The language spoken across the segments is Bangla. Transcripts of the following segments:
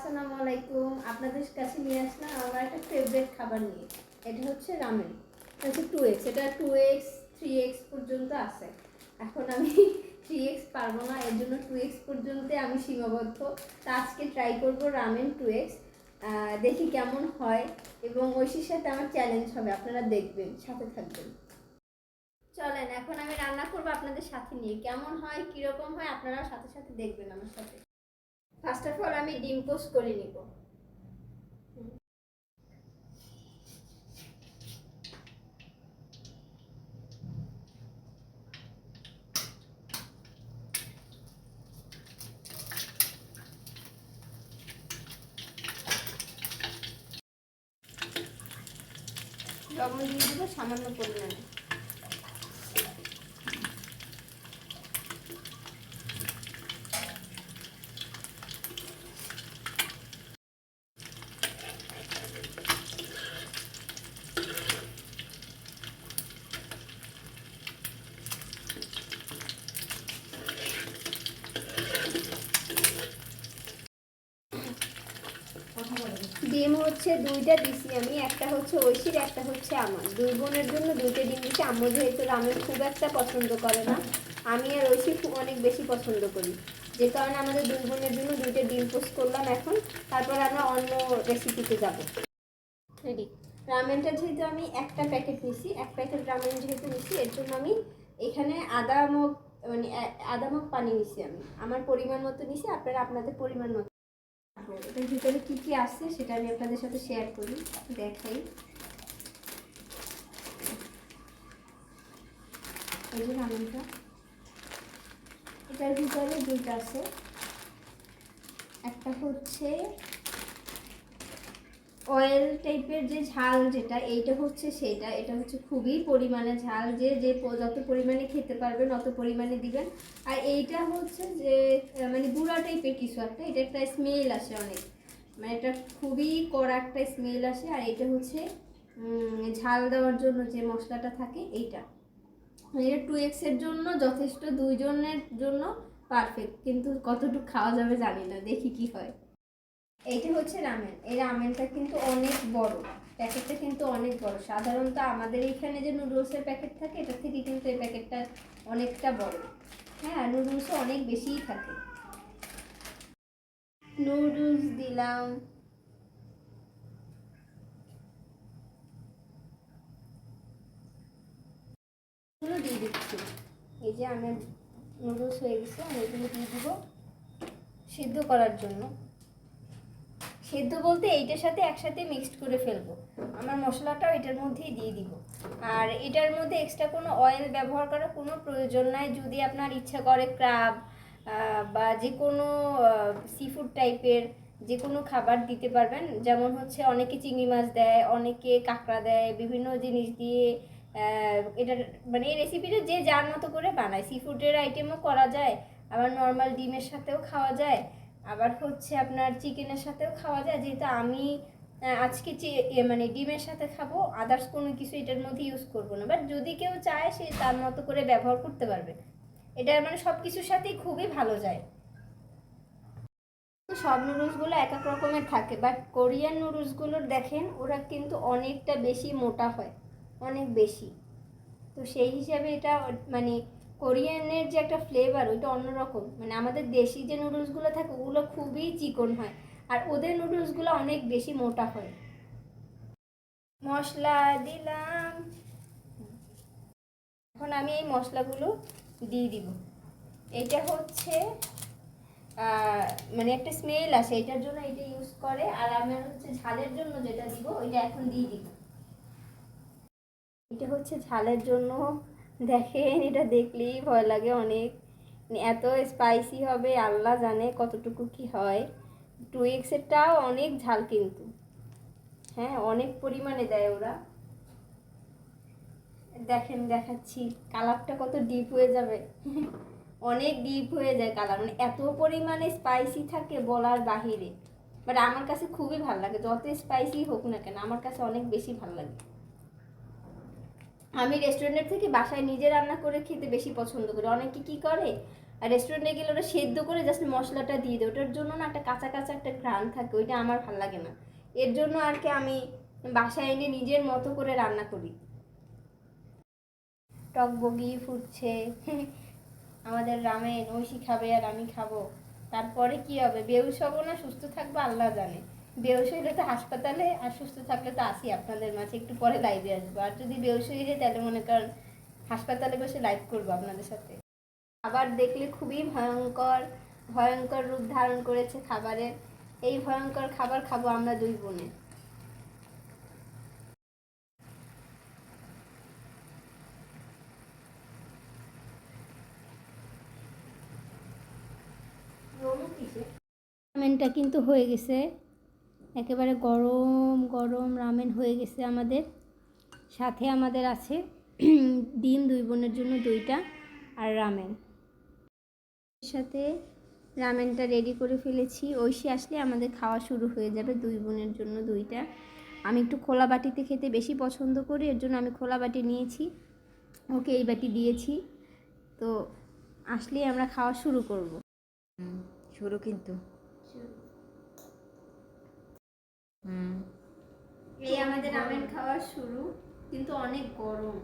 আসসালামু আলাইকুম। আপনাদের কাছে নিয়ে আসলাম আমার একটা ফেভারিট খাবার নিয়ে। এটা হচ্ছে রামেন। এটা হচ্ছে 2x, এটা 2x 3x পর্যন্ত আছে। এখন আমি 3x পারবো না, এর জন্য 2x পর্যন্ত আমি সীমাবদ্ধ। তা আজকে ট্রাই করব রামেন 2x, দেখি কেমন হয় এবং ঐশীর সাথে আমার চ্যালেঞ্জ হবে। আপনারা দেখবেন, সাথে থাকবেন। চলেন এখন আমি রান্না করবো আপনাদের সাথে নিয়ে, কেমন হয় কীরকম হয় আপনারা সাথে সাথে দেখবেন আমার সাথে। ফার্স্ট অফ অল আমি ডিম পোস্ট করে নিব। লবণ দিয়ে দেবো সামান্য পরিমাণে। ডিম হচ্ছে দুইটা দিছি আমি, একটা হচ্ছে ঐশীর, একটা হচ্ছে আমার। দুই বোনের জন্য দুইটা ডিম দিছি। আম্মু যেহেতু রামেন খুব একটা পছন্দ করে না, আমি আর ঐশী অনেক বেশি পছন্দ করি, যে কারণে আমাদের দুই বোনের জন্য দুইটা ডিম পোস্ট করলাম। এখন তারপর আমরা অন্য রেসিপিতে যাব। রেডি। রামেনটা যেহেতু আমি একটা প্যাকেট নিছি, এক প্যাকেট রামেন যেহেতু নিছি, এর জন্য আমি এখানে আধা মগ পানি নিছি। আমি আমার পরিমাণ মতো নিছি, আপনারা আপনাদের পরিমাণ মতো। এটার ভিতরে কি কি আছে সেটা আমি আপনাদের সাথে শেয়ার করি, দেখাই। এই যে রামেনটা, এটার ভিতরে দুইটা আছে। একটা হচ্ছে অয়েল টাইপের যে ঝাল, যেটা এইটা হচ্ছে সেটা, এটা হচ্ছে খুবই পরিমাণে ঝাল, যে যে যত পরিমাণে খেতে পারবেন অত পরিমাণে দিবেন। আর এইটা হচ্ছে যে মানে গুঁড়া টাইপের কিছু একটা, এটা একটা স্মেল আসে অনেক, মানে এটা খুবই কড়া একটা স্মেল আসে। আর এটা হচ্ছে ঝাল দেওয়ার জন্য যে মশলাটা থাকে এইটা। এটা 2x এর জন্য যথেষ্ট, দুইজনের জন্য পারফেক্ট, কিন্তু কতটুকু খাওয়া যাবে জানি না, দেখি কি হয়। এইটা হচ্ছে রামেন। এই রামেনটা কিন্তু অনেক বড়, প্যাকেটটা কিন্তু অনেক বড়। সাধারণত আমাদের এখানে যে নুডলসের প্যাকেট থাকে, এটা থেকে কিন্তু এই প্যাকেটটা অনেকটা বড়। হ্যাঁ, নুডলসও অনেক বেশিই থাকে। নুডলস দিলাম, এগুলো দিয়ে দিচ্ছি। এই যে আমার নুডলস হয়ে গেছে, আমি এগুলো দিয়ে দিব সিদ্ধ করার জন্য। সেদ্ধ বলতে এইটার সাথে একসাথে মিক্সড করে ফেলবো। আমার মশলাটাও এটার মধ্যেই দিয়ে দিব। আর এটার মধ্যে এক্সট্রা কোনো অয়েল ব্যবহার করার কোনো প্রয়োজন নাই। যদি আপনার ইচ্ছা করে ক্রাব বা যে কোনো সি ফুড টাইপের যে কোনো খাবার দিতে পারবেন। যেমন হচ্ছে অনেকে চিংড়ি মাছ দেয়, অনেকে কাঁকড়া দেয়, বিভিন্ন জিনিস দিয়ে এটার মানে এই রেসিপিটা যে যার মতো করে বানায়। সি ফুডের আইটেমও করা যায়, আবার নর্মাল ডিমের সাথেও খাওয়া যায়, আবার হচ্ছে আপনার চিকেনের সাথেও খাওয়া যায়। যেহেতু আমি আজকে মানে ডিমের সাথে খাবো, আদার্স কোনো কিছু এটার মধ্যে ইউজ করবো না। বাট যদি কেউ চায় সে তার মতো করে ব্যবহার করতে পারবে। এটা মানে সব কিছুর সাথেই খুবই ভালো যায়। সব নুডলসগুলো এক এক রকমের থাকে, বাট কোরিয়ান নুডলসগুলোর দেখেন ওরা কিন্তু অনেকটা বেশি মোটা হয়, অনেক বেশি। তো সেই হিসাবে এটা মানে কোরিয়ানের যে একটা ফ্লেভার, ওইটা অন্যরকম। মানে আমাদের দেশি যে নুডলসগুলো থাকে ওগুলো খুবই চিকন হয়, আর ওদের নুডলসগুলো অনেক বেশি মোটা হয়। মশলা দিলাম, এখন আমি এই মশলাগুলো দিয়ে দিব। এটা হচ্ছে মানে একটা স্মেল আসে, এটার জন্য এটা ইউজ করে। আর আমার হচ্ছে ঝালের জন্য যেটা দিব ওইটা এখন দিয়ে দিব। এটা হচ্ছে ঝালের জন্য, দেখেন এটা দেখলেই ভয় লাগে অনেক, এত স্পাইসি হবে আল্লাহ জানে কতটুকু কি হয়। 2x-এরটাও অনেক ঝাল কিন্তু, হ্যাঁ অনেক পরিমাণে দেয় ওরা। দেখেন দেখাচ্ছি, কালারটা কত ডিপ হয়ে যাবে অনেক ডিপ হয়ে যায় কালার, মানে এত পরিমাণে স্পাইসি থাকে বলার বাহিরে। বাট আমার কাছে খুবই ভালো লাগে, যত স্পাইসি হোক না কেন আমার কাছে অনেক বেশি ভালো লাগে। আমি রেস্টুরেন্টের থেকে বাসায় নিজে রান্না করে খেতে বেশি পছন্দ করি। অনেকে কি করে আর রেস্টুরেন্টে গেলে ওটা সেদ্ধ করে জাস্ট মশলাটা দিয়ে দেয়, ওটার জন্য না একটা কাঁচা কাঁচা একটা ঘ্রাণ থাকে, ওইটা আমার ভালো লাগে না। এর জন্য আর কি আমি বাসায় এনে নিজের মতো করে রান্না করি। টকবগি ফুটছে আমাদের রামেন, ঐশী খাবে আর আমি খাবো। তারপরে কি হবে, বেহুশ হবো না সুস্থ থাকবো আল্লাহ জানে। বেহুশ হইলে তো হাসপাতালে, আর সুস্থ থাকলে তো আসি আপনাদের মাঝে, একটু পরে লাইভে আসবো। আর যদি বেহুশ হয়ে যায় তাহলে মনে করেন হাসপাতালে বসে লাইভ করবো আপনাদের সাথে। খাবার দেখলে খুবই ভয়ঙ্কর ভয়ঙ্কর রূপ ধারণ করেছে খাবারের। এই ভয়ঙ্কর খাবার খাবো আমরা দুই বোনে। রামেনটা কিন্তু হয়ে গেছে, একেবারে গরম গরম রামেন হয়ে গেছে আমাদের। সাথে আমাদের আছে ডিম, দুই বোনের জন্য দুইটা, আর রামেন। সাথে রামেনটা রেডি করে ফেলেছি, ঐশী আসলে আমাদের খাওয়া শুরু হয়ে যাবে। দুই বোনের জন্য দুইটা। আমি একটু খোলা বাটিতে খেতে বেশি পছন্দ করি, এর জন্য আমি খোলা বাটি নিয়েছি, ওকে এই বাটি দিয়েছি। তো আসলেই আমরা খাওয়া শুরু করব। শুরু কিন্তু এই আমাদের রামেন খাওয়া শুরু, কিন্তু অনেক গরম।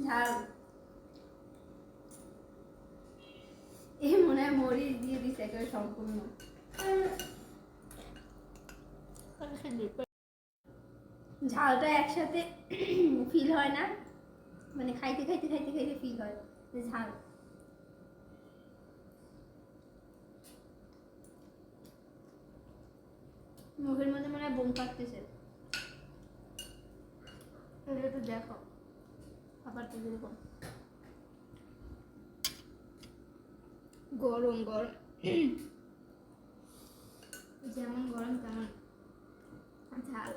ঝাল এই মনে হয় মরিচ দিয়ে দিচ্ছে একেবারে সম্পূর্ণ। ঝালটা একসাথে ফিল হয় না, মানে খাইতে খাইতে খাইতে খাইতে ফিল হয় যে ঝাল। মুখের মধ্যে মনে হয় বোম পাকতেছে। একটু দেখো খাবার তো যেরকম গরম গরম, যেমন গরম তেমন ঝাল।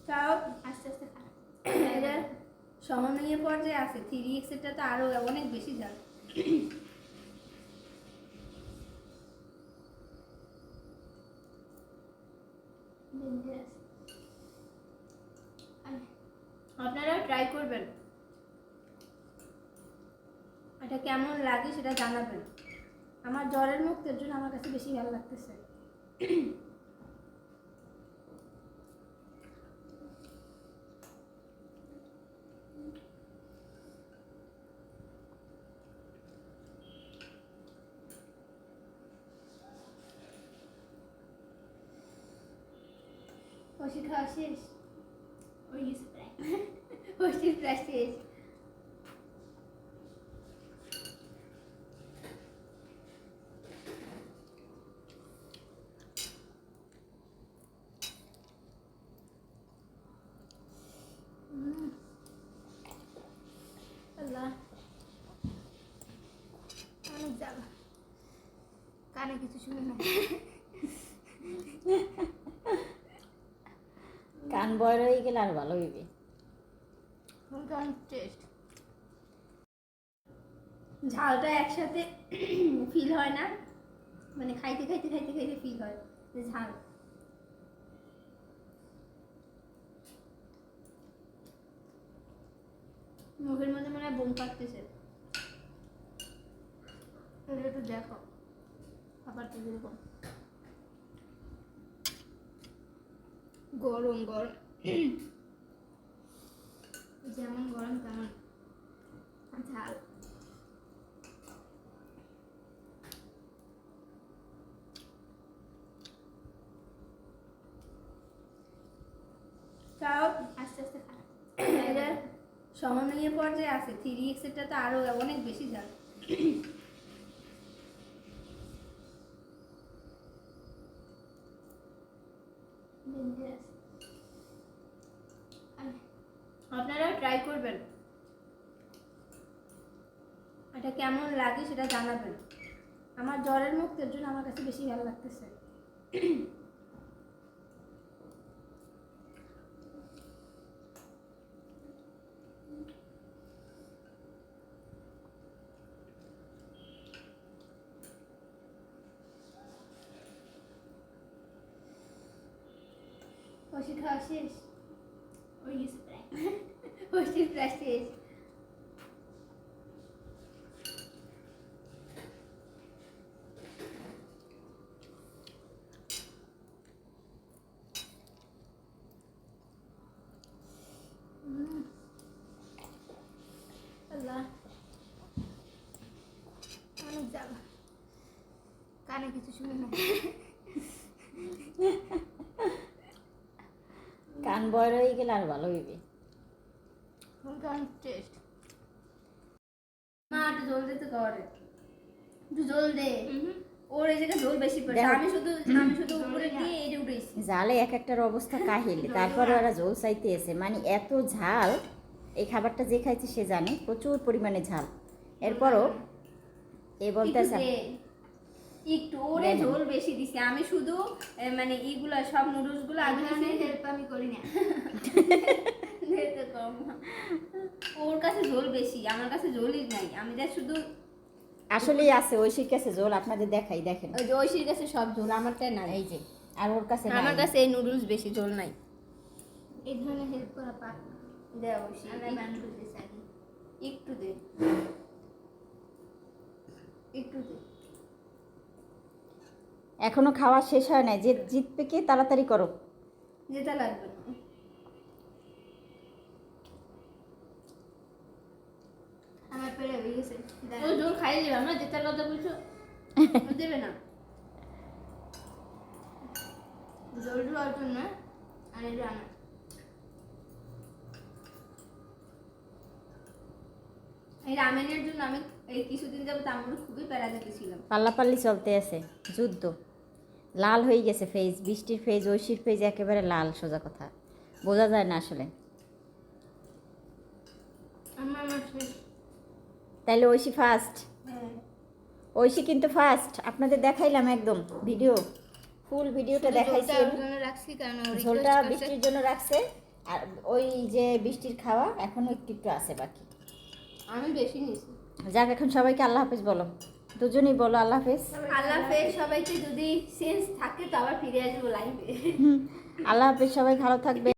তাও আস্তে আস্তে এটা সহনীয় পর্যায়ে আছে। 3x এটা তো আরো অনেক বেশি ঝাল। আপনারা ট্রাই করবেন, এটা কেমন লাগে সেটা জানাবেন। আমার জ্বরের মুক্তের জন্য আমার কাছে বেশি ভালো লাগতেছে। ওষুধ খাওয়া শেষ, ওষুধ প্রায় শেষ। আল্লাহ অনেক জ্বালা, কানে কিছু শুনে না। কান বড় হয়ে গেলে আর ভালো হইবে। ঝালটা একসাথে ফিল হয় না, মানে খাইতে খাইতে খাইতে খাইতে ফিল হয় যে ঝাল। মুখের মধ্যে মনে হয় বোম পাকতেছে। একটু দেখো খাবার তো যেরকম গরম গরম, যেমন গরম তেমন ঝাল। তাও আস্তে আস্তে খারাপ, এটা সহনীয় পর্যায়ে আছে। 3x এটা তো আরো অনেক বেশি ঝাল। আপনারা ট্রাই করবেন, এটা কেমন লাগে সেটা জানাবেন। আমার জ্বরের মুক্তের জন্য আমার কাছে বেশি ভালো লাগতেছে। ওষুধ খাওয়া শেষ ওই গেছে প্রায় ওষুধ প্রায় শেষ আল্লাহ অনেক জ্বালা কানে কিছু শুনে না কান বড় হয়ে গেলে আর ভালো হইবে। অনেক টেস্ট মা একটু জল দিতে করে একটু জল দে ওর এই জায়গায় জল বেশি পড়ে দেখো। আমি শুধু উপরে দিয়ে এই উঠেছি ঝালে এক একটার অবস্থা কাহিল, তারপরে ওরা ঝোল চাইতে এসে, মানে এত ঝাল। এই খাবারটা যে খাইছে সে জানে প্রচুর পরিমাণে ঝাল। এরপরও এ বলতেছে একটু ওরে দেখেন। ঝোল বেশি দিছি আমি শুধু মানে এইগুলা সব নুডলস গুলো আগে হেল্প আমি করি না কম ওর কাছে ঝোল বেশি আমার কাছে ঝোলই নাই আমি যা শুধু আসলেই আছে, ঐশীর কাছে ঝোল আপনাদের দেখাই, দেখেন ওই যে ঐশীর কাছে সব ঝোল আমারটা নাই এই যে, আর ওর কাছে আমার নাই। কাছে এই নুডলস বেশি ঝোল নাই এই ধরনের হেল্প করা পাক দে ঐশী একটু দে একটু দে এখনো খাওয়া শেষ হয় নাই, যে জিতবে কে তাড়াতাড়ি করো। যেটা লাগবে না আমার পেরে হয়ে গেছে ও জোর খাই যাবে আমরা যেটা কথা বলছো ও দেবে না জোর দেওয়ার জন্য আর এটা আনা এই রামেনের জন্য আমি এই কিছুদিন যাবত আমার খুবই প্যারা দিতেছিলাম পাল্লাপাল্লি চলতে আছে যুদ্ধ। লাল হয়ে গেছে ফেজ, বৃষ্টির ফেজ, ঐশীর ফেজ একেবারে লাল, সোজা কথা বোঝা যায় না আসলে। আমার শেষ তাইলে ঐশী ফার্স্ট, ঐশী কিন্তু ফার্স্ট। আপনাদের দেখাইলাম একদম ভিডিও, ফুল ভিডিওটা দেখাইছি আমি। রাখছি কারণ ঝোলটা বৃষ্টির জন্য রাখছে, আর ওই যে বৃষ্টির খাওয়া এখনো একটু একটু আছে বাকি। আমি বেশি নিছি যাক, এখন সবাইকে আল্লাহ হাফেজ বলো, দুজনেই বলো আল্লাহ হাফেজ। আল্লাহ হাফেজ সবাইকে, যদি সেন্স থাকে তো আবার ফিরে আসবো লাইভে। আল্লাহ হাফেজ, সবাই ভালো থাকবে।